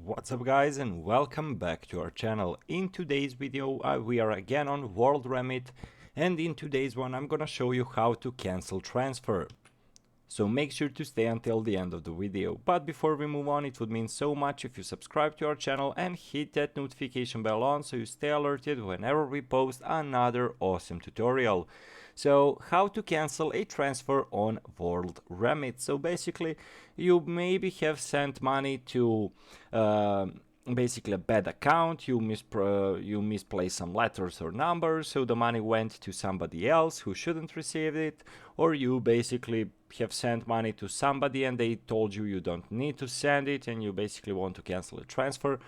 What's up guys, and welcome back to our channel. In today's video we are again on WorldRemit, and in today's one I'm gonna show you how to cancel transfer. So make sure to stay until the end of the video. But before we move on, it would mean so much if you subscribe to our channel and hit that notification bell on so you stay alerted whenever we post another awesome tutorial. So how to cancel a transfer on WorldRemit. So basically you maybe have sent money to basically a bad account, you misplaced some letters or numbers, so the money went to somebody else who shouldn't receive it, or you basically have sent money to somebody and they told you don't need to send it and you basically want to cancel a transfer.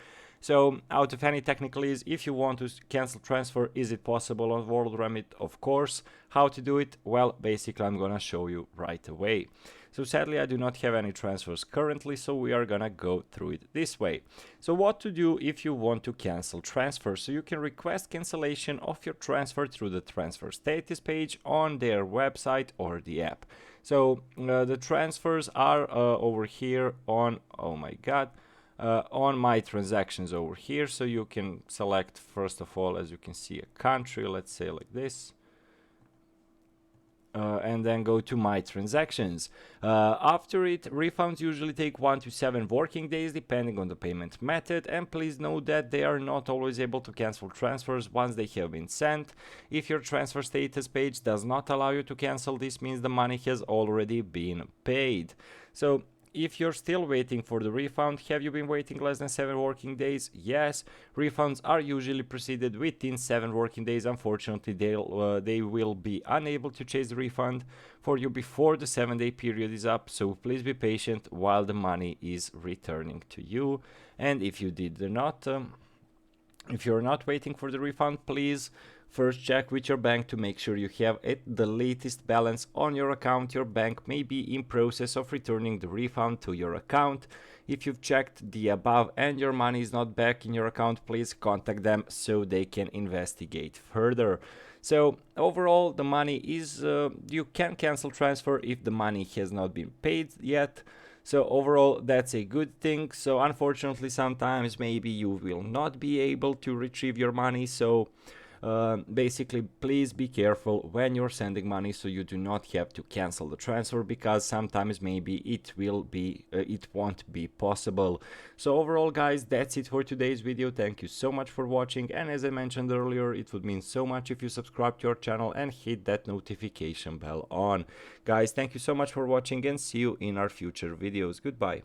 So out of any technicalities, if you want to cancel transfer, is it possible on WorldRemit? Of course. How to do it? Well, basically I'm gonna show you right away. So sadly I do not have any transfers currently, so we are gonna go through it this way. So what to do if you want to cancel transfer? So you can request cancellation of your transfer through the transfer status page on their website or the app. So the transfers are over here on, oh my god, on my transactions over here. So you can select, first of all, as you can see, a country, let's say like this, and then go to my transactions. After it, refunds usually take 1 to 7 working days depending on the payment method, and please note that they are not always able to cancel transfers once they have been sent. If your transfer status page does not allow you to cancel, this means the money has already been paid. So if you're still waiting for the refund, have you been waiting less than 7 working days? Yes, refunds are usually proceeded within 7 working days. Unfortunately, they will be unable to chase the refund for you before the 7-day period is up, so please be patient while the money is returning to you. And if you if you're not waiting for the refund, please first check with your bank to make sure you have the latest balance on your account. Your bank may be in process of returning the refund to your account. If you've checked the above and your money is not back in your account, please contact them so they can investigate further. So overall, the money is, you can cancel transfer if the money has not been paid yet. So overall, that's a good thing. So unfortunately, sometimes maybe you will not be able to retrieve your money. So basically, please be careful when you're sending money so you do not have to cancel the transfer, because sometimes maybe it won't be possible. So overall guys, that's it for today's video. Thank you so much for watching, and as I mentioned earlier, it would mean so much if you subscribe to our channel and hit that notification bell on. Guys, thank you so much for watching and see you in our future videos. Goodbye.